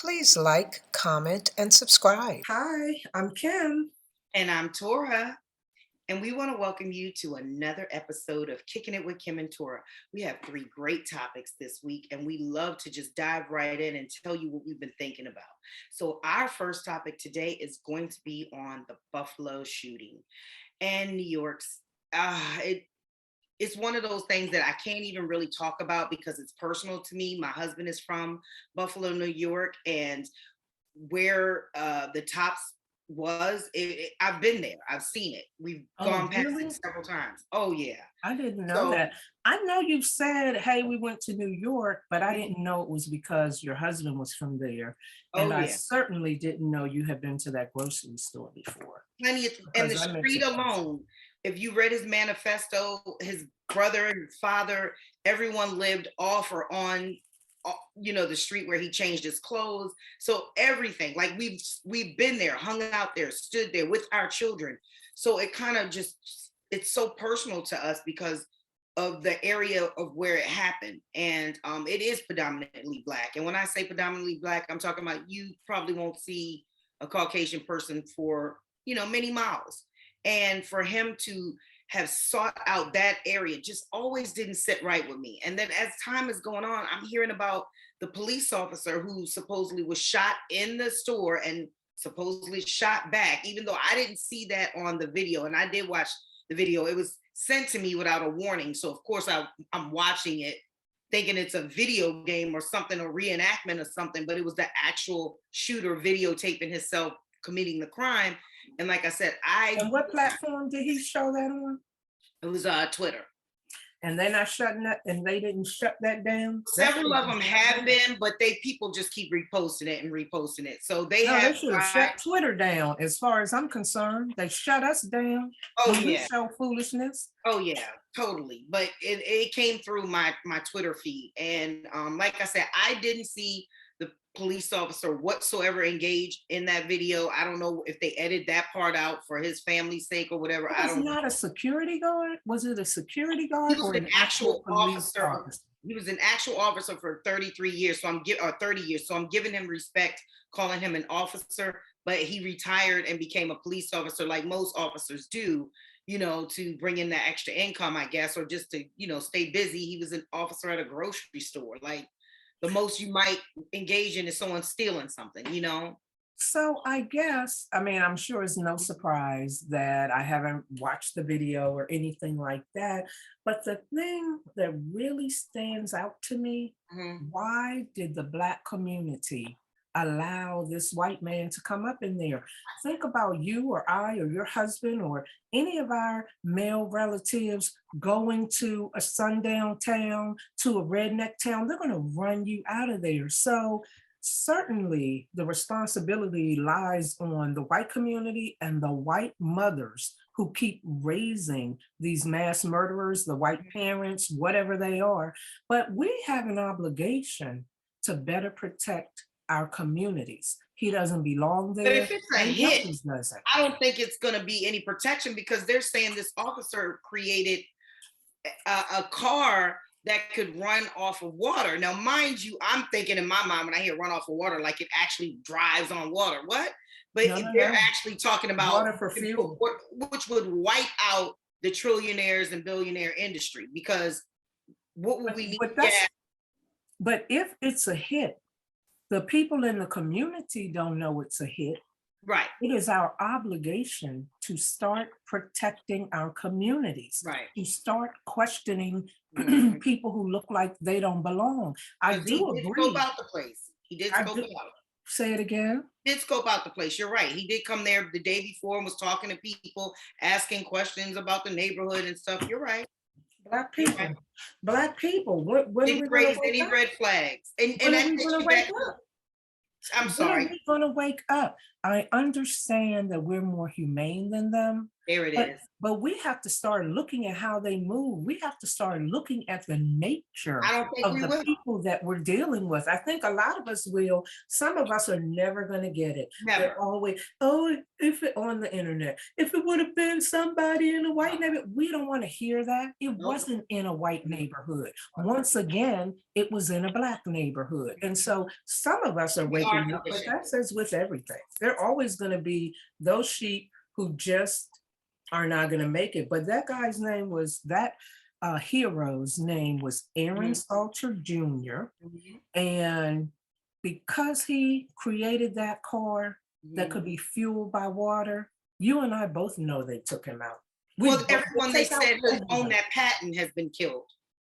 Please like, comment, and subscribe. Hi, I'm Kim. And I'm Torra, and we want to welcome you to another episode of Kicking It with Kim and Torra. We have three great topics this week, and we love to just dive right in and tell you what we've been thinking about. So, our first topic today is going to be on the Buffalo shooting and New York's. It's one of those things that I can't even really talk about because it's personal to me. My husband is from Buffalo, New York, and where the tops I've been there. I've seen it. We've Oh, gone past it really? several times. Oh yeah. I didn't know So that. I know you've said, hey, we went to New York, but I didn't know it was because your husband was from there. And oh I yeah. certainly didn't know you had been to that grocery store before Plenty of and the because I meant street to. alone, if you read his manifesto, his brother and his father, everyone lived off or on the street where he changed his clothes. So everything, like we've been there, hung out there, stood there with our children. So it kind of just it's so personal to us because of the area of where it happened. And it is predominantly black. And when I say predominantly black, I'm talking about you probably won't see a Caucasian person for many miles. And for him to have sought out that area just always didn't sit right with me. And then as time is going on, I'm hearing about the police officer who supposedly was shot in the store and supposedly shot back, even though I didn't see that on the video. And I did watch the video. It was sent to me without a warning. So of course I'm watching it thinking it's a video game or something, or reenactment or something, but it was the actual shooter videotaping himself committing the crime. And like I said, And what platform did he show that on? it was Twitter. And they're not shutting that, and they didn't shut that down. Several of them have been, but people just keep reposting it and reposting it. So they No, they have should have shut Twitter down. As far as I'm concerned, they shut us down oh when we yeah. show foolishness. Oh yeah, totally. But it came through my Twitter feed. And like I said, I didn't see the police officer whatsoever engaged in that video. I don't know if they edited that part out for his family's sake or whatever. I Was don't know. not a security guard? Was it a security He guard was or an an actual actual police officer. officer? He was an actual officer for 33 years. So or 30 years. So I'm giving him respect, calling him an officer, but he retired and became a police officer like most officers do, to bring in that extra income, I guess, or just to, stay busy. He was an officer at a grocery store. Like the most you might engage in is someone stealing something. So I guess, I mean, I'm sure it's no surprise that I haven't watched the video or anything like that. But the thing that really stands out to me, Mhm. why did the Black community allow this white man to come up in there? Think about you or I or your husband or any of our male relatives going to a sundown town, to a redneck town. They're going to run you out of there. So certainly the responsibility lies on the white community and the white mothers who keep raising these mass murderers, the white parents, whatever they are. But we have an obligation to better protect our communities. He doesn't belong But there, if it's a and hit, others doesn't. I don't think it's going to be any protection because they're saying this officer created a car that could run off of water. Now, mind you, I'm thinking in my mind when I hear run off of water, like it actually drives on water. What? But No, no, they're no. actually talking about Water for fuel. which would wipe out the trillionaires and billionaire industry because what would we need But gas? but if it's a hit, the people in the community don't know it's a hit. Right, It is our obligation to start protecting our communities, right. to start questioning Mhm. people who look like they don't belong. I 'Cause he do did scope agree. out the place. He did I scope do it out. say it again. Did scope out the place. You're right. He did come there the day before and was talking to people, asking questions about the neighborhood and stuff. You're right. Black You're right. people, black people. When are Didn't we going to raise wake any up? red flags. And When are that we takes going to you wake back to, up? I'm When are sorry. we going to wake up? I understand that we're more humane than them, There it but is. but we have to start looking at how they move. We have to start looking at the nature I don't think of we the will. people that we're dealing with. I think a lot of us will. Some of us are never going to get it. They're Never. always, oh, if it on the internet, if it would have been somebody in a white neighborhood, we don't want to hear that. It Nope. wasn't in a white neighborhood. Once again, it was in a black neighborhood. And so some of us are We are waking up, but conditioned. that's as with everything. There are always going to be those sheep who just are not going to make it. But that guy's name was that hero's name was Aaron Mhm. Salter Jr. Mhm. And because he created that car that could Mhm. be fueled by water, you and I both know they took him out. We Well, both everyone they take out said who owned everybody. that patent has been killed.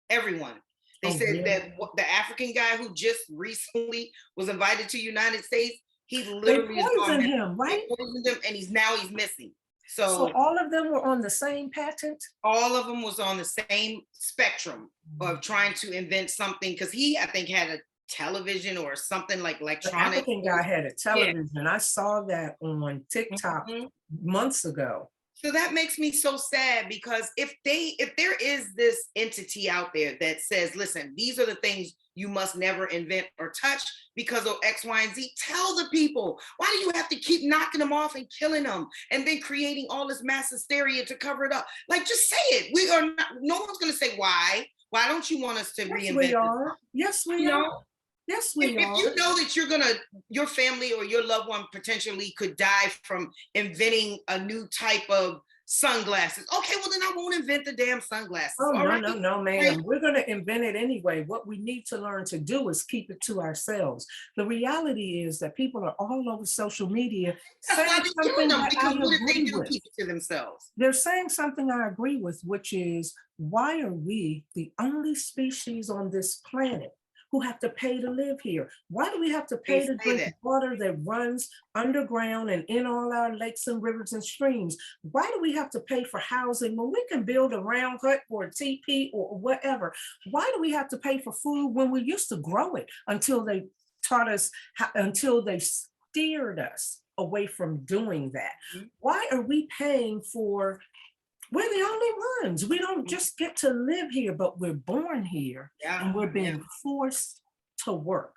Everyone. They Oh, said really? that the African guy who just recently was invited to United States, he They literally is gone poisoned missing. him, They right? poisoned him and he's missing. So So all of them were on the same patent. all of them was on the same spectrum of trying to invent something because he, I think, had a television or something like The electronic. African guy had a Yeah. television. I saw that on TikTok Mhm. months ago. So that makes me so sad because if there is this entity out there that says, listen, these are the things you must never invent or touch because of X, Y, and Z, tell the people. Why do you have to keep knocking them off and killing them and then creating all this mass hysteria to cover it up? Like, just say it. We are not, no one's gonna say why. Why don't you want us to Yes, reinvent we this? are. Yes, we You are. know, Yes, we if you are. know that your family or your loved one potentially could die from inventing a new type of sunglasses, okay, well then I won't invent the damn sunglasses. Oh, All no, right. no, no, Right? ma'am. We're going to invent it anyway. What we need to learn to do is keep it to ourselves. The reality is that people are all over social media That's why saying they're killing something them, that I because what if they agree do with. keep it to themselves? They're saying something I agree with, which is why are we the only species on this planet who have to pay to live here? Why do we have to They pay to say drink that. water that runs underground and in all our lakes and rivers and streams? Why do we have to pay for housing when we can build a round hut or a teepee or whatever? Why do we have to pay for food when we used to grow it until they taught us, until they steered us away from doing that? Mhm. Why are we paying for, we're the only ones. We don't just get to live here, but we're born here Yeah, and we're yeah. being forced to work.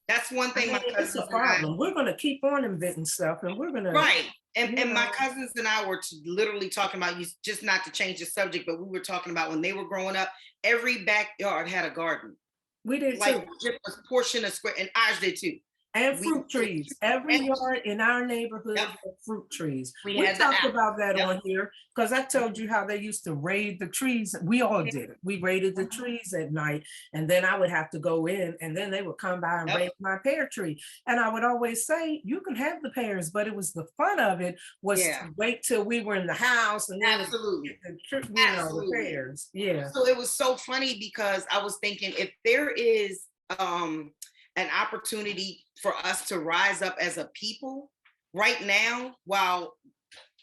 That's one I thing mean, my it's a cousins and I, problem. We're going to keep on inventing stuff and we're going to, right. you And my know, cousins and I were literally talking about, you just not to change the subject, but we were talking about when they were growing up, every backyard had a garden, we did like too. just a portion of square, and ours did too. And We fruit trees. Every and, yard in our neighborhood yep, had fruit trees. we We had the talked apple. about that Yep. on here because I told you how they used to raid the trees. We all did it. We raided the Mhm. trees at night, and then I would have to go in, and then they would come by and Yep. raid my pear tree. And I would always say, "You can have the pears," but it was the fun of it was Yeah, to wait till we were in the house and then absolutely. get the Absolutely. pears. Yeah. So it was so funny because I was thinking if there is an opportunity for us to rise up as a people right now, while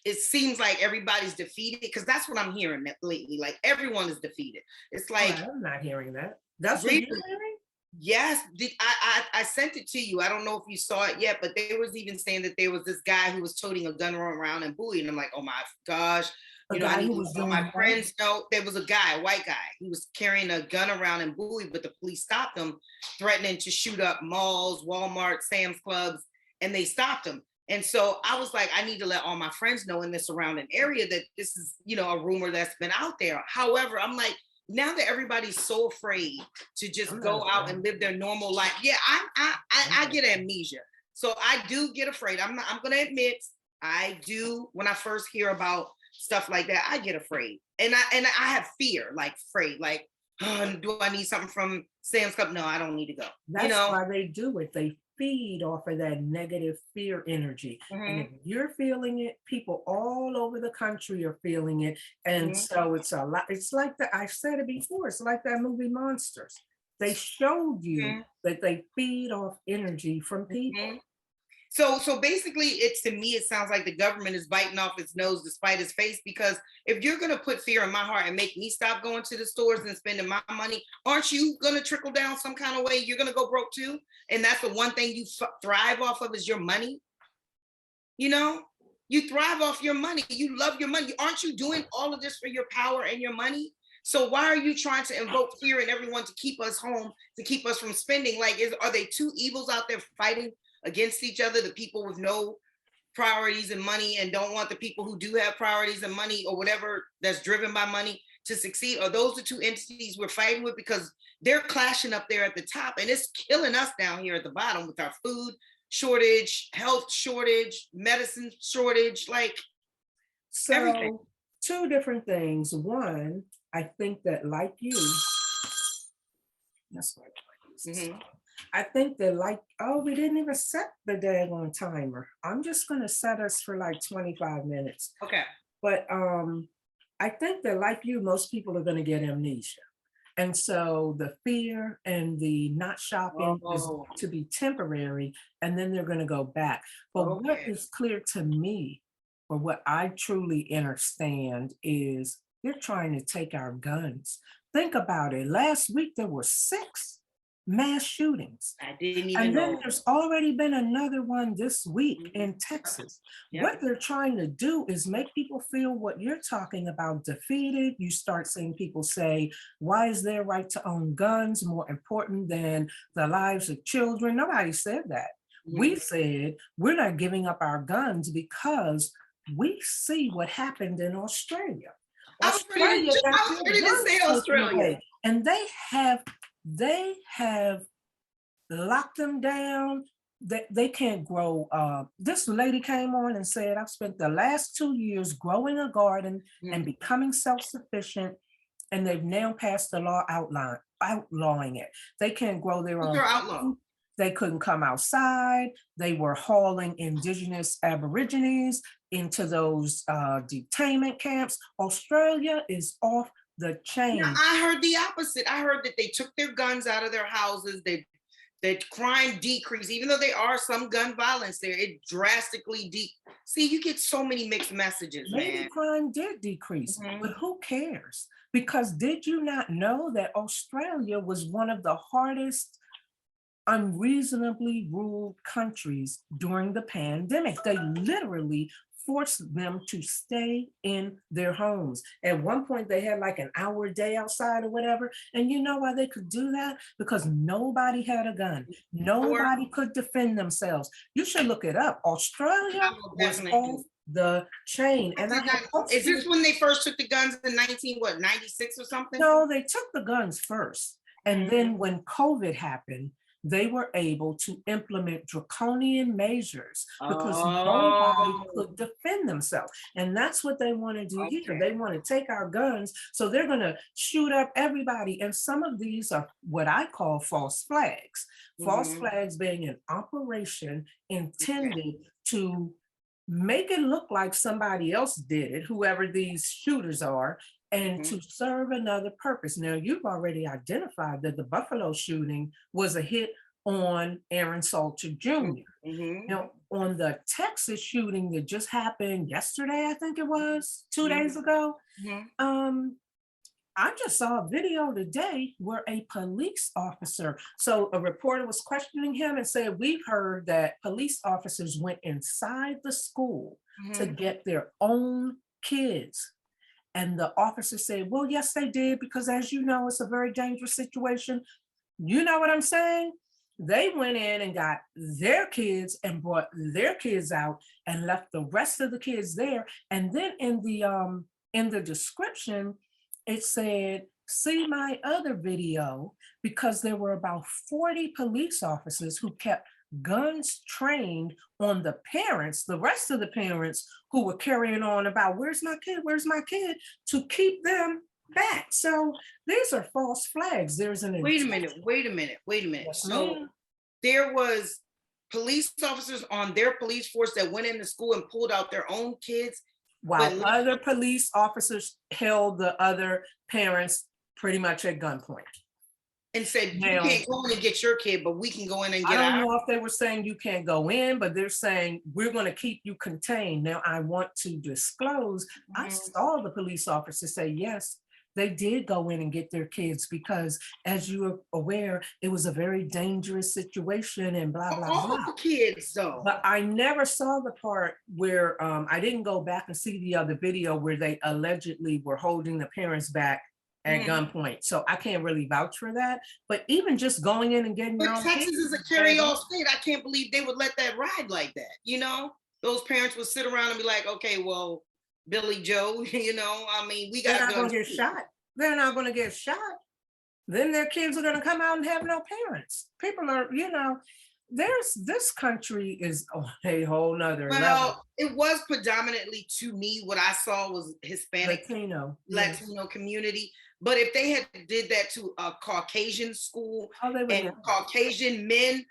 it seems like everybody's defeated, because that's what I'm hearing lately. Like everyone is defeated. It's Oh, like I'm not hearing that. That's what really, you're hearing? yes, I sent it to you. I don't know if you saw it yet, but they was even saying that there was this guy who was toting a gun around and bullying. I'm like, oh my gosh, A I guy need who to was let all doing my what? friends know. There was a guy, a white guy. He was carrying a gun around and bullied, but the police stopped him, threatening to shoot up malls, Walmart, Sam's Clubs, and they stopped him. And so I was like, I need to let all my friends know in the surrounding area that this is, a rumor that's been out there. However, I'm like, now that everybody's so afraid to just I'm not go out and afraid. live their normal life, yeah, I get amnesia, so I do get afraid. I'm gonna admit, I do. When I first hear about stuff like that, I get afraid, and I have fear, like afraid, like, oh, do I need something from Sam's Club? No, I don't need to go. That's why they do it. They feed off of that negative fear energy. And if Mhm, you're feeling it, people all over the country are feeling it. And mhm, so it's a lot. It's like that. I've said it before. It's like that movie Monsters. They showed you mhm, that they feed off energy from people. mhm. So basically, it's to me, it sounds like the government is biting off its nose to spite its face. Because if you're going to put fear in my heart and make me stop going to the stores and spending my money, aren't you going to trickle down some kind of way? You're going to go broke too, and that's the one thing you thrive off of is your money. You know, you thrive off your money. You love your money. Aren't you doing all of this for your power and your money? So why are you trying to invoke fear in everyone to keep us home, to keep us from spending? Like, are they two evils out there fighting against each other? The people with no priorities and money and don't want the people who do have priorities and money or whatever that's driven by money to succeed? Are those the two entities we're fighting with? Because they're clashing up there at the top, and it's killing us down here at the bottom with our food shortage, health shortage, medicine shortage, like So everything. two different things. One, I think that like you, that's what Mhm. I think that like, oh, we didn't even set the daggone timer. I'm just gonna set us for like 25 minutes. Okay. But I think that like you, most people are gonna get amnesia. And so the fear and the not shopping is Oh, to be temporary, and then they're gonna go back. But what okay. is clear to me, or what I truly understand, is they're trying to take our guns. Think about it. Last week there were 6 mass shootings. I didn't even And then know. there's already been another one this week Mhm. in Texas. Yep. What they're trying to do is make people feel what you're talking about, defeated. You start seeing people say, why is their right to own guns more important than the lives of children? Nobody said that. We Mhm. said we're not giving up our guns because we see what happened in Australia. Australia got I was their ready to guns say taken Australia. away, and they have locked them down. They can't grow. This lady came on and said, I've spent the last 2 years growing a garden and Mhm. becoming self-sufficient, and they've now passed the law outlawing it. They can't grow their Who's own our outlaw? food. They couldn't come outside. They were hauling indigenous aborigines into those detainment camps. Australia is off the Now, chain. I heard the opposite. I heard that they took their guns out of their houses. That crime decreased, even though there are some gun violence there. It drastically See, you get so many mixed messages, Maybe man. crime did decrease, but Mhm. who cares? Because did you not know that Australia was one of the hardest unreasonably ruled countries during the pandemic? They literally forced them to stay in their homes. At one point, they had like an hour a day outside or whatever. And you know why they could do that? Because nobody had a gun. Or Nobody could defend themselves. You should look it up. I Australia will was definitely off do. the chain. I And I did have not. Is posted this it. when they first took the guns in 96 or something? No, they took the guns first. And Mhm. then when COVID happened, they were able to implement draconian measures because nobody Oh, could defend themselves. And that's what they want to do here. okay. They want to take our guns. So they're going to shoot up everybody. And some of these are what I call false flags. False Mhm. flags being an operation Okay. intended to make it look like somebody else did it, whoever these shooters are, and Mhm. to serve another purpose. Now, you've already identified that the Buffalo shooting was a hit on Aaron Salter Jr. Mhm. Now, on the Texas shooting that just happened yesterday, I think it was 2 days Mhm. ago, Mhm. um, I just saw a video today where a police officer, so a reporter was questioning him and said, we've heard that police officers went inside the school to Mhm. get their own kids. And the officer said, well, yes, they did, because as you know, it's a very dangerous situation. You know what I'm saying? They went in and got their kids and brought their kids out and left the rest of the kids there. And then in the description, it said, see my other video, because there were about 40 police officers who kept guns trained on the parents, the rest of the parents who were carrying on about, where's my kid? Where's my kid? To keep them back. So these are false flags. There's an Wait a intent. minute. Wait a minute. Wait a minute. Yes, So ma'am. there was police officers on their police force that went into school and pulled out their own kids, but While other police officers held the other parents pretty much at gunpoint. and said, you Now, can't go in and get your kid, but we can go in and I get don't our. know if they were saying you can't go in, but they're saying we're going to keep you contained. Now, I want to disclose, I Mhm. saw the police officer say, yes, they did go in and get their kids because, as you are aware, it was a very dangerous situation and blah, blah, All blah. the kids though. But I never saw the part where I didn't go back and see the other video where they allegedly were holding the parents back at Mhm. gunpoint. So I can't really vouch for that. But even just going in and getting your But own Texas kids is a is bad. carry-all state. I can't believe they would let that ride like that. Those parents would sit around and be like, okay, well, Billy Joe, I mean, we They're got not going guns to get too. shot. They're not going to get shot. Then their kids are going to come out and have no parents. People are, there's this country is on a whole nother level. Well, it was predominantly, to me, what I saw was Hispanic Latino, yes. Latino community. But if they had did that to a Caucasian school Oh, they would and never. Caucasian men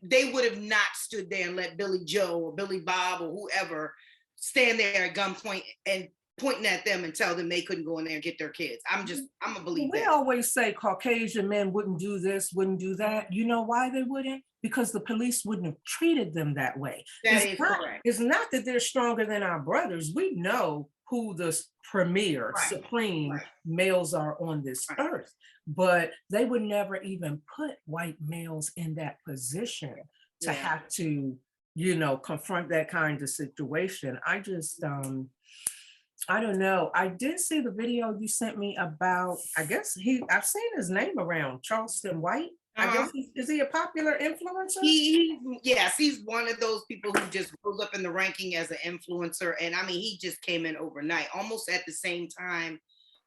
they would have not stood there and let Billy Joe or Billy Bob or whoever stand there at gunpoint and pointing at them and tell them they couldn't go in there and get their kids. I'm gonna believe We that. always say Caucasian men wouldn't do this, wouldn't do that. You know why they wouldn't? Because the police wouldn't have treated them that way. That is correct. It's not that they're stronger than our brothers. We know who the premier, Right, supreme right, males are on this right. earth, but they would never even put white males in that position to Yeah. have to, confront that kind of situation. I don't know. I did see the video you sent me about, I guess I've seen his name around, Charleston White. I Uh-huh. guess is he a popular influencer? Yes, he's one of those people who just rose up in the ranking as an influencer. And I mean, he just came in overnight, almost at the same time.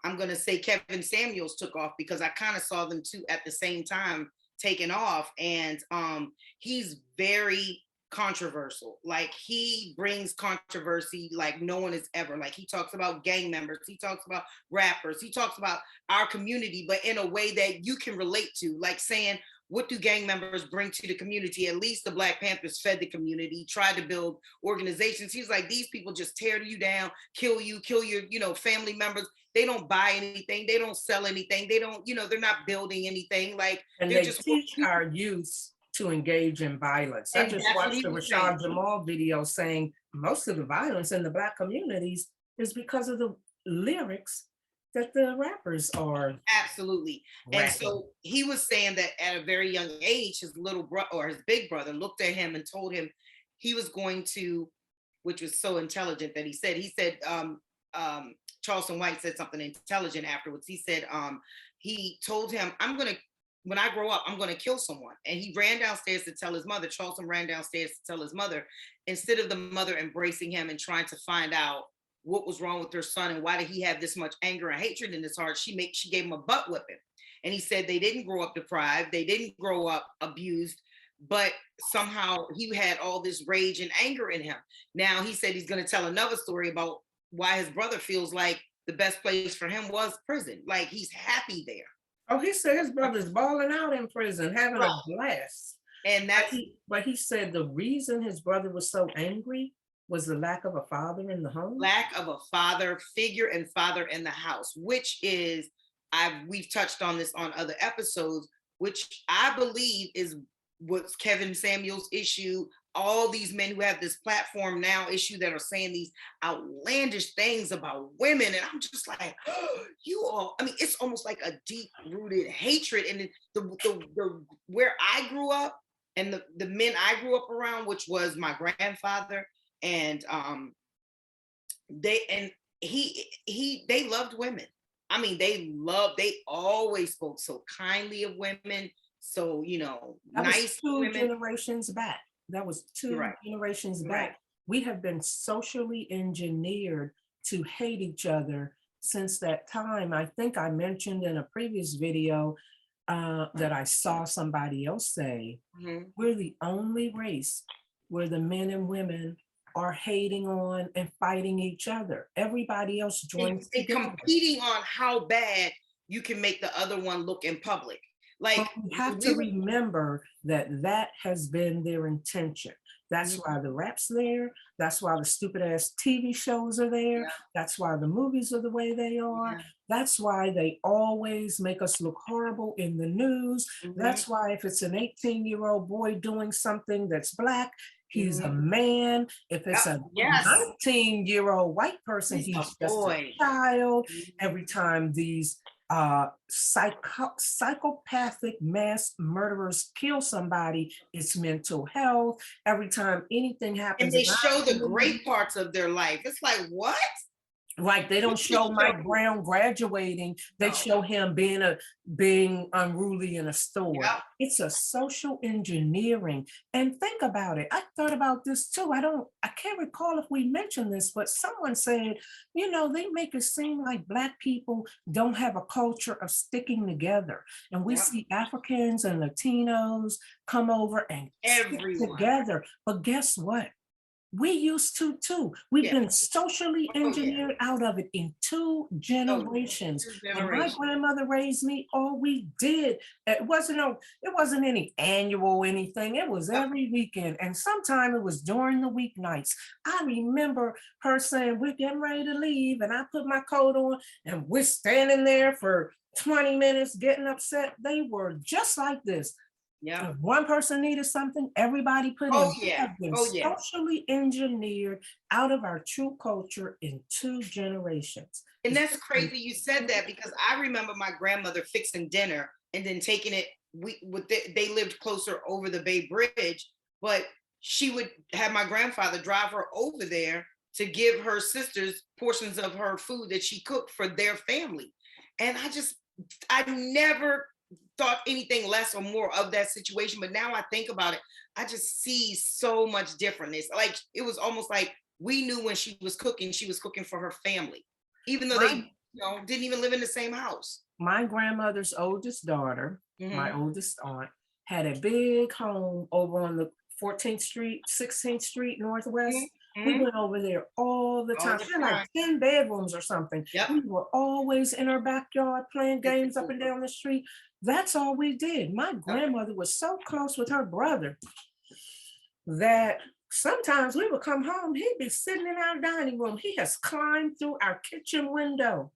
I'm gonna say Kevin Samuels took off because I kind of saw them two at the same time taking off. And he's very controversial. Like he brings controversy like no one has ever. Like he talks about gang members, he talks about rappers, he talks about our community, but in a way that you can relate to, like saying, what do gang members bring to the community? At least the Black Panthers fed the community, tried to build organizations. He's like, these people just tear you down, kill your, family members. They don't buy anything. They don't sell anything. They don't, they're not building anything. Like And they're they just teach our youth to engage in violence. I and just that's what watched he the was saying. Rashad Jamal video saying most of the violence in the Black communities is because of the lyrics that the rappers are Absolutely. And rapping. so he was saying that at a very young age, his little brother or his big brother looked at him and told him he was going to, which was so intelligent that he said, Charleston White said something intelligent afterwards. He told him, when I grow up, I'm going to kill someone. And he ran downstairs to tell his mother. Charleston ran downstairs to tell his mother, instead of the mother embracing him and trying to find out what was wrong with her son and why did he have this much anger and hatred in his heart, she gave him a butt whipping. And he said they didn't grow up deprived, they didn't grow up abused, but somehow he had all this rage and anger in him. Now he said he's going to tell another story about why his brother feels like the best place for him was prison. Like he's happy there. Oh, he said his brother's balling out in prison, having a blast. And but he said the reason his brother was so angry was the lack of a father in the home. Lack of a father figure and father in the house, which is, we've touched on this on other episodes, which I believe is what's Kevin Samuels' issue. All these men who have this platform now issue that are saying these outlandish things about women. And I'm just like, oh, it's almost like a deep rooted hatred. And the where I grew up and the men I grew up around, which was my grandfather, and they loved women. I mean, they always spoke so kindly of women. So, that nice was women. Generations back. That was two generations back. Right. We have been socially engineered to hate each other since that time. I think I mentioned in a previous video that I saw somebody else say, we're the only race where the men and women are hating on and fighting each other. Everybody else joins and competing on how bad you can make the other one look in public. Like, but we have to remember that has been their intention. That's why the rap's there. That's why the stupid ass TV shows are there. Yeah. That's why the movies are the way they are. Yeah. That's why they always make us look horrible in the news. That's why if it's an 18-year-old boy doing something that's Black, he's a man. If it's a Yes, 19-year-old white person, he's a he's just a boy. child. Every time these psychopathic mass murderers kill somebody, it's mental health. Every time anything And happens they in our show the community, great parts of their life. It's like, what? like they don't show Mike Brown graduating, they No. show him being unruly in a store. Yep. It's a social engineering. And think about it. I thought about this too. I can't recall if we mentioned this, but someone said, they make it seem like Black people don't have a culture of sticking together. And we Yep. see Africans and Latinos come over and stick Everyone. together. But guess what? We used to too. We've Yeah. been socially Oh, yeah. engineered out of it in 2 generations. Two When my generations. grandmother raised me, all we did, it wasn't any annual anything. It was every weekend. And sometimes it was during the weeknights. I remember her saying, we're getting ready to leave. And I put my coat on and we're standing there for 20 minutes getting upset. They were just like this. Yeah. If one person needed something, everybody put in. We have been socially engineered out of our true culture in 2 generations. And that's crazy you said that, because I remember my grandmother fixing dinner and then taking it. They lived closer over the Bay Bridge, but she would have my grandfather drive her over there to give her sisters portions of her food that she cooked for their family. And I never thought anything less or more of that situation. But now I think about it, I just see so much differentness. Like, it was almost like we knew when she was cooking for her family, even though they didn't even live in the same house. My grandmother's oldest daughter, my oldest aunt, had a big home over on the 14th Street, 16th Street Northwest. We went over there all the time. She had like 10 bedrooms or something. Yep. We were always in her backyard playing games up and down the street. That's all we did. My grandmother was so close with her brother that sometimes we would come home, he'd be sitting in our dining room. He has climbed through our kitchen window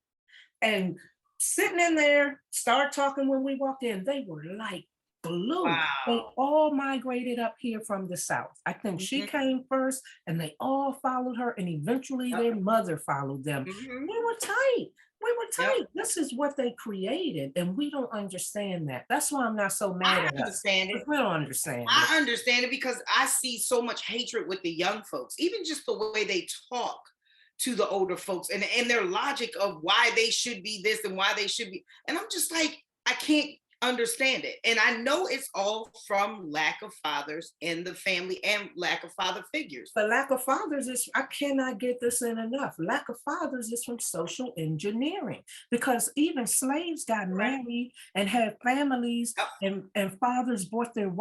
and sitting in there, start talking when we walked in. They were like glue. Wow. They all migrated up here from the South. I think she came first and they all followed her, and eventually their mother followed them. We were tight. This is what they created, and we don't understand that. That's why I'm not so mad at us. We don't understand it. I understand it because I see so much hatred with the young folks, even just the way they talk to the older folks and their logic of why they should be this and why they should be. And I'm just like, I can't understand it. And I know it's all from lack of fathers in the family and lack of father figures. But lack of fathers is, I cannot get this in enough. Lack of fathers is from social engineering, because even slaves got married and had families, and fathers bought their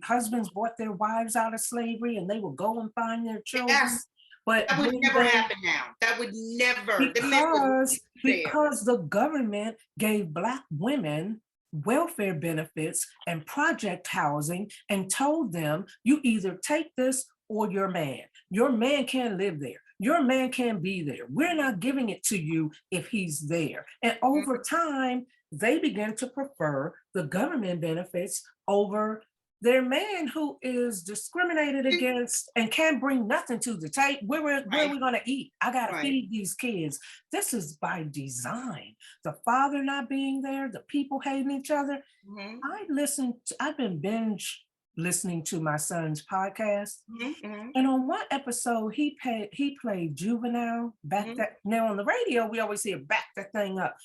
husbands bought their wives out of slavery, and they would go and find their children. Yes. But that would never happen now. That would never. Because the government gave Black women welfare benefits and project housing and told them, you either take this or your man can't live there. Your man can't be there. We're not giving it to you if he's there. And over time, they began to prefer the government benefits over their man, who is discriminated against and can't bring nothing to the table. Where are we going to eat? I got to feed these kids. This is by design. The father not being there, the people hating each other. I've been binge listening to my son's podcast. And on one episode, he played Juvenile. Now on the radio, we always hear back that thing up.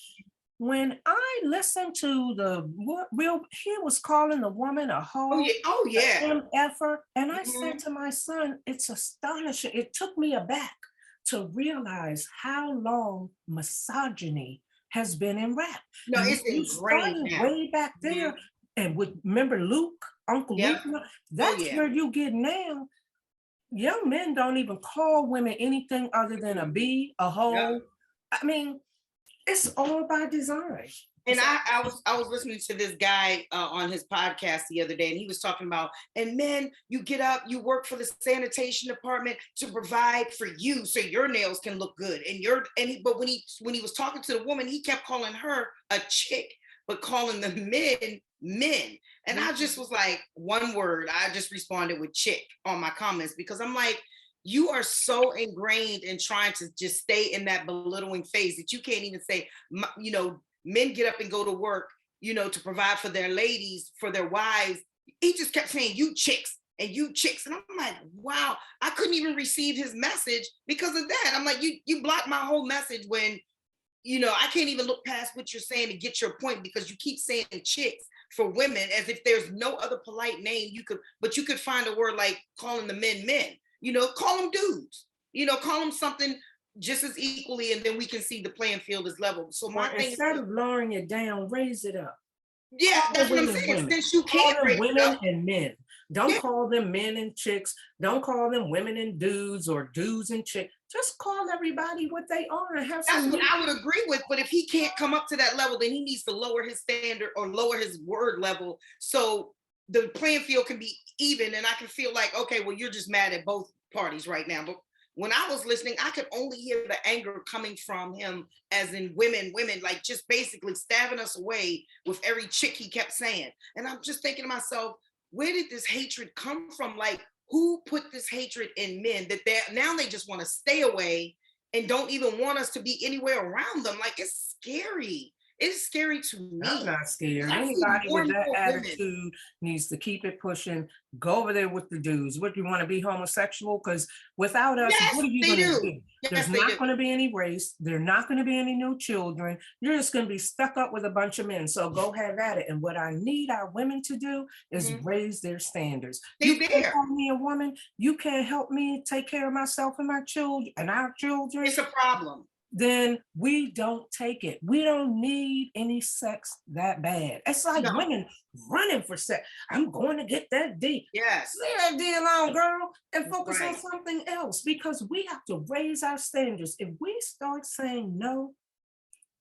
When I listened to he was calling the woman a hoe, MFer, and I said to my son, it's astonishing. It took me aback to realize how long misogyny has been in rap. No, it's ingrained now. Way back there. And remember Luke, Uncle Luke? That's where you get now. Young men don't even call women anything other than a B, a hoe. I mean, it's all by design. And I was listening to this guy on his podcast the other day, and he was talking about, and men, you get up, you work for the sanitation department to provide for you so your nails can look good. But when he was talking to the woman, he kept calling her a chick. but calling the men men. And I just was like, one word, I just responded with chick on my comments because I'm like, you are so ingrained in trying to just stay in that belittling phase that you can't even say, you know, men get up and go to work, you know, to provide for their ladies, for their wives. He just kept saying, you chicks and you chicks. And I'm like, wow, I couldn't even receive his message because of that. I'm like, you blocked my whole message when, you know, I can't even look past what you're saying to get your point because you keep saying chicks for women as if there's no other polite name you could, but you could find a word like calling the men men, you know, call them dudes, you know, call them something just as equally, and then we can see the playing field is level. So my thing instead of lowering it down, raise it up. yeah, Call that's the what I'm women saying. women. Since you Call can't them raise it women up, and men. Don't yeah, call them men and chicks. Don't call them women and dudes or dudes and chicks. Just call everybody what they are and have that's some. what I would agree with. But if he can't come up to that level, then he needs to lower his standard or lower his word level so the playing field can be even. And I can feel like, okay, well, you're just mad at both parties right now. But when I was listening, I could only hear the anger coming from him, as in women, like just basically stabbing us away with every chick he kept saying. And I'm just thinking to myself, where did this hatred come from? Like, who put this hatred in men that they now they just want to stay away and don't even want us to be anywhere around them? Like, it's scary. It's scary to I'm me. not scared. I see Anybody more with and that more women. attitude needs to keep it pushing. Go over there with the dudes. What, you want to be homosexual? Because without us, Yes, what are you they going to do. do? There's Yes, they not do. going to be any race. There's not going to be any new children. You're just going to be stuck up with a bunch of men. So go have at it. And what I need our women to do is Mhm. raise their standards. They You can't there. call me a woman. You can't help me take care of myself and my children and our children. It's a problem. Then we don't take it. We don't need any sex that bad. It's like No. women running for sex. I'm going to get that D. Yes. Leave that D alone, girl, and focus on Right. something else because we have to raise our standards. If we start saying no,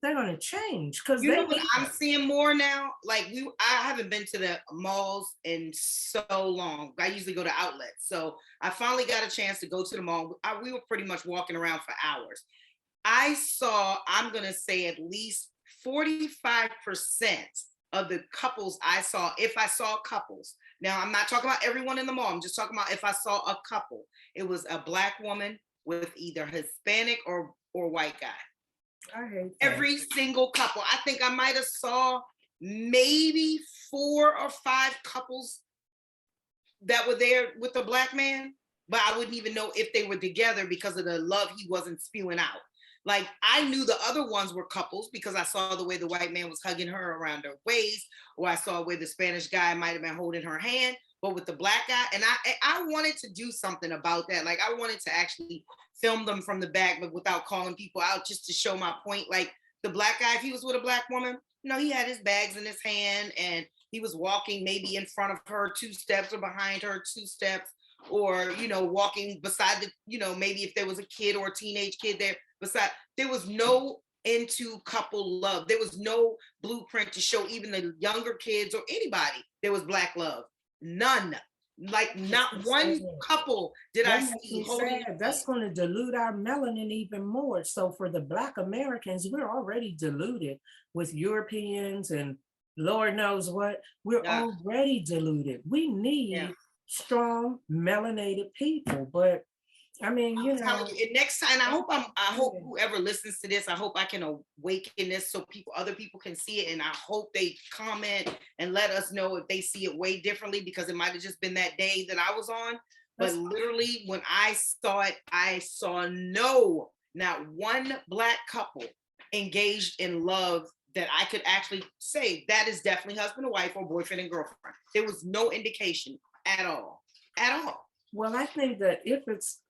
they're going to change because You they know what need I'm us. seeing more now? Like I haven't been to the malls in so long. I usually go to outlets. So I finally got a chance to go to the mall. We were pretty much walking around for hours. I saw, I'm going to say at least 45% of the couples I saw, if I saw couples. Now, I'm not talking about everyone in the mall. I'm just talking about if I saw a couple. It was a Black woman with either Hispanic or white guy. I hate that. Every single couple. I think I might have saw maybe 4 or 5 couples that were there with the Black man, but I wouldn't even know if they were together because of the love he wasn't spewing out. Like, I knew the other ones were couples because I saw the way the white man was hugging her around her waist, or I saw where the Spanish guy might have been holding her hand. But with the Black guy, and I wanted to do something about that. Like, I wanted to actually film them from the back, but without calling people out, just to show my point. Like, the Black guy, if he was with a Black woman, you know, he had his bags in his hand and he was walking maybe in front of her 2 steps or behind her 2 steps, or, you know, walking beside the, you know, maybe if there was a kid or a teenage kid there beside. There was no into couple love. There was no blueprint to show even the younger kids or anybody there was Black love. None. Like, not one couple did I That makes see me holding. sad. That's going to dilute our melanin even more. So for the Black Americans, we're already diluted with Europeans and Lord knows what. We're Yeah. already diluted. We need Yeah. strong melanated people. But I mean, you I'm know, telling you, and next time, I hope whoever listens to this, I hope I can awaken this so other people can see it, and I hope they comment and let us know if they see it way differently, because it might have just been that day that I was on. But literally, when I saw it, I saw not one Black couple engaged in love that I could actually say that is definitely husband and wife or boyfriend and girlfriend. There was no indication at all. well, I think that if it's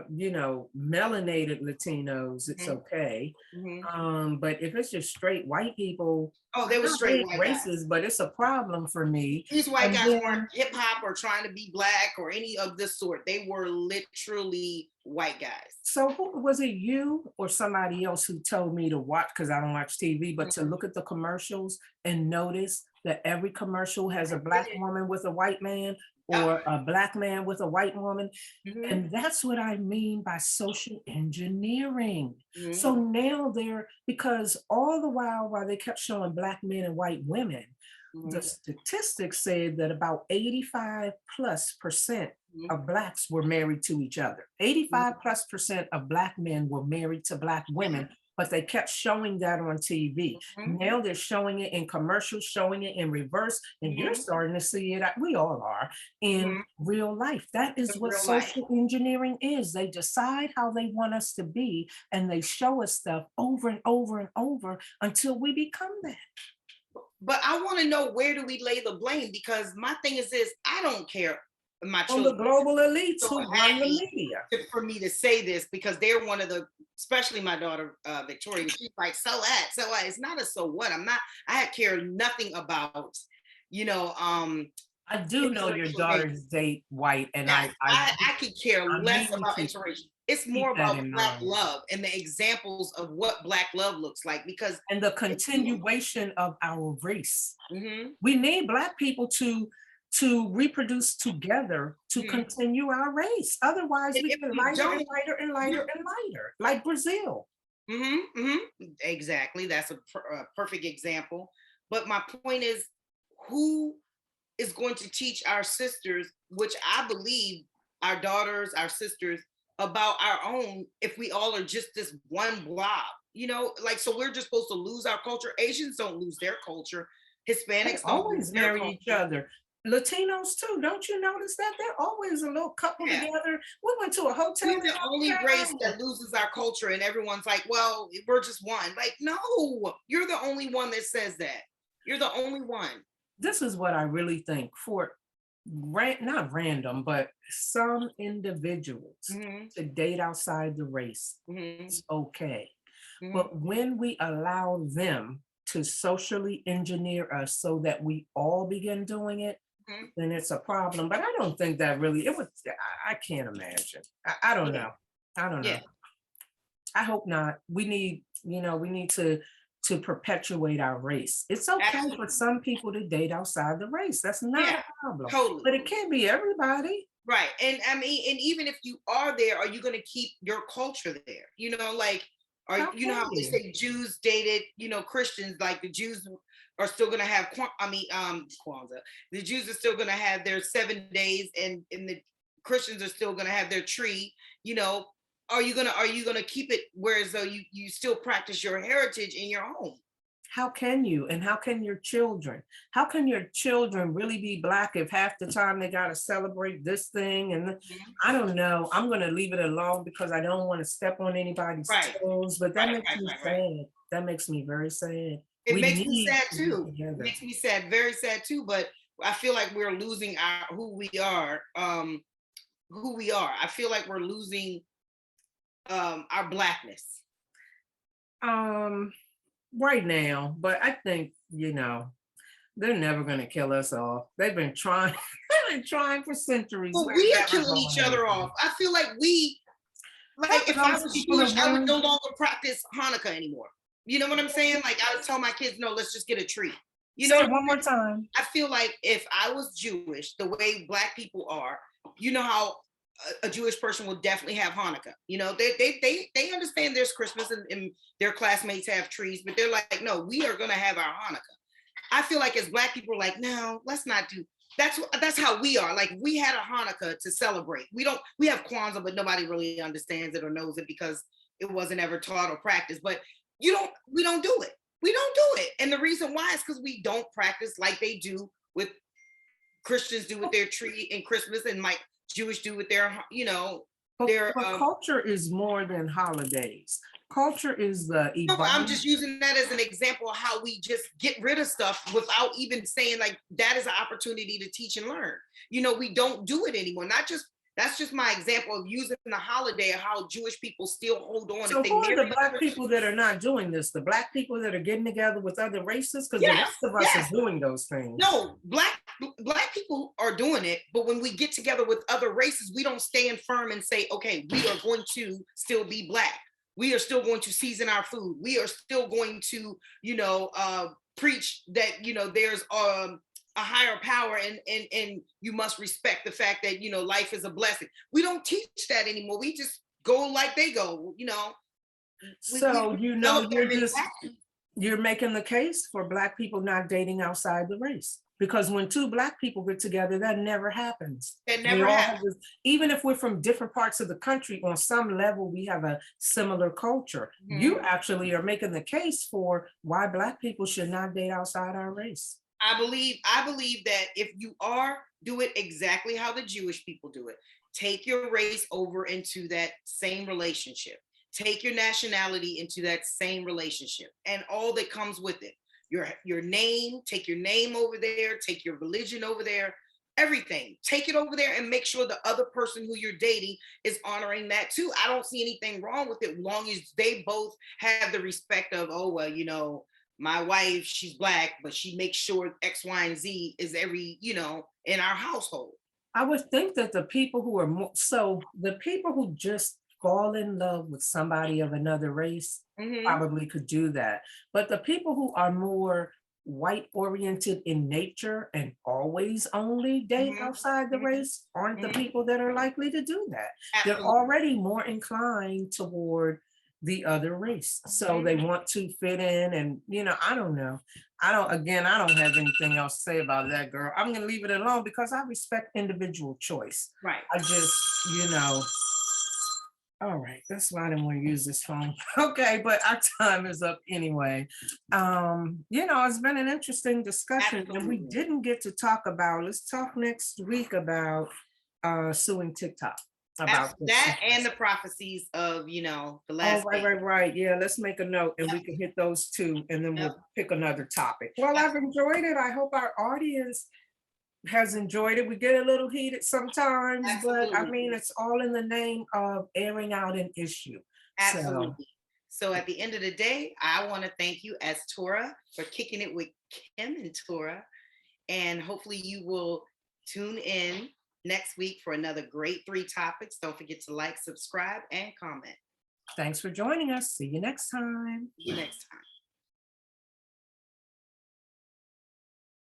you know, melanated Latinos, it's okay. But if it's just straight white people, Oh, they were straight white guys. racist, but it's a problem for me. These white guys weren't hip hop or trying to be Black or any of this sort. They were literally white guys. So who was it, you or somebody else who told me to watch, because I don't watch TV, but to look at the commercials and notice that every commercial has a black woman with a white man Yep. or a black man with a white woman. Mhm. And that's what I mean by social engineering. Mhm. So now because all the while they kept showing black men and white women, the Mhm. statistics said that about 85+% Mhm. of blacks were married to each other. 85+% of black men were married to black women, but they kept showing that on TV. Mhm. Now they're showing it in commercials, showing it in reverse, and you're Mhm. starting to see it. We all are in Mhm. real life. That is In what real life. social engineering is. They decide how they want us to be, and they show us stuff over and over and over until we become that. But I want to know, where do we lay the blame? Because my thing is this: I don't care. My On the children global elites so who run the happy media. for me to say this, because they're one of the, especially my daughter Victoria. She's like, so what? It's not a so what. I care nothing about, you know, I do know your interracial dating. daughters date white, and Yes, I could care I less mean about to interracial. It's keep more that about in black mind. love and the examples of what black love looks like, because And the continuation of our race. Mhm. We need black people to reproduce together to Mhm. continue our race. Otherwise, And we if get we lighter and don't, lighter and lighter and lighter, like Brazil. Exactly, that's a perfect example. But my point is, who is going to teach our sisters, which I believe our daughters, our sisters, about our own, if we all are just this one blob? Like, so we're just supposed to lose our culture. Asians don't lose their culture. They Hispanics don't lose always their marry each culture. other. Latinos too. Don't you notice that? They're always a little couple Yeah. together. We went to a hotel We're in the North only race Carolina. that loses our culture, and everyone's like, well, we're just one. Like, no, you're the only one that says that. You're the only one. This is what I really think for not random, but some individuals Mm-hmm. to date outside the race. Mm-hmm. It's okay. Mm-hmm. But when we allow them to socially engineer us so that we all begin doing it, Mm-hmm. then it's a problem. But I don't think that really, it would, I can't imagine. I don't know. I don't know. Yeah. I hope not. We need, we need to perpetuate our race. It's okay Absolutely. for some people to date outside the race. That's not Yeah, a problem. totally. But it can't be everybody. Right. And I mean, and even if you are there, are you going to keep your culture there? Like, How you know how can they you? say Jews dated, Christians, like the Jews are still going to have, Kwanzaa. The Jews are still going to have their 7 days, and the Christians are still going to have their tree. Are you gonna keep it whereas though you still practice your heritage in your home? How can you? And how can your children? How can your children really be Black if half the time they got to celebrate this thing? And I don't know. I'm going to leave it alone because I don't want to step on anybody's Right. toes. But that Right, makes me right. sad. That makes me very sad. It We makes me need sad to be too. It together. makes me sad, very sad too. But I feel like we're losing who we are. I feel like we're losing our Blackness. Right now, but I think, they're never going to kill us off. They've been trying. They've been trying for centuries. Well, We're we are never killing going each other anywhere. off. I feel like Half of if I those was people Jewish, are I would no wearing. longer practice Hanukkah anymore. You know what I'm saying? Like, I would tell my kids, no, let's just get a tree. Say it one more time. I feel like if I was Jewish, the way Black people are, you know how a Jewish person will definitely have Hanukkah. They understand there's Christmas, and their classmates have trees, but they're like, no, we are gonna have our Hanukkah. I feel like as Black people, like, no, let's not do. That's how we are. Like, we had a Hanukkah to celebrate. We have Kwanzaa, but nobody really understands it or knows it because it wasn't ever taught or practiced. But we don't do it. We don't do it. And the reason why is because we don't practice like they do with Christians do with their tree and Christmas, and like Jewish do with their, But culture is more than holidays. Culture is the No, but I'm evolving. just using that as an example of how we just get rid of stuff without even saying, like, that is an opportunity to teach and learn. We don't do it anymore. That's just my example of using the holiday, of how Jewish people still hold on. So who are the Black people that are not doing this? The Black people that are getting together with other races? Because the rest of us are doing those things. No, Black people are doing it, but when we get together with other races, we don't stand firm and say, okay, we are going to still be Black. We are still going to season our food. We are still going to, preach that, there's a higher power, and you must respect the fact that, life is a blessing. We don't teach that anymore. We just go like they go, So, develop that you're making the case for Black people not dating outside the race. Because when two Black people get together, that never happens. That We never all happens. have this, even if we're from different parts of the country, on some level, we have a similar culture. You actually are making the case for why Black people should not date outside our race. I believe that if you do it exactly how the Jewish people do it. Take your race over into that same relationship. Take your nationality into that same relationship and all that comes with it. Your name, take your name over there, take your religion over there, everything. Take it over there and make sure the other person who you're dating is honoring that too. I don't see anything wrong with it, long as they both have the respect of, oh, well, my wife, she's Black, but she makes sure X, Y, and Z is in our household. I would think that the people who are the people who just fall in love with somebody of another race probably could do that. But the people who are more white oriented in nature and always only date outside the race aren't the people that are likely to do that. Absolutely. They're already more inclined toward the other race. So they want to fit in, and I don't know. I don't have anything else to say about that, girl. I'm gonna leave it alone because I respect individual choice. Right. I just, all right, that's why I didn't want to use this phone. Okay, but our time is up anyway. It's been an interesting discussion. Absolutely. And we didn't get to talk about, let's talk next week about suing TikTok. About that and the prophecies of the last. Oh, right. Yeah, let's make a note and we can hit those two, and then we'll pick another topic. Well, I've enjoyed it. I hope our audience has enjoyed it. We get a little heated sometimes, but I mean, it's all in the name of airing out an issue. Absolutely. So at the end of the day, I want to thank you as Torra for kicking it with Kimm and Torra, and hopefully you will tune in next week for another great 3 topics. Don't forget to like, subscribe, and comment. Thanks for joining us. See you next time. See you next time.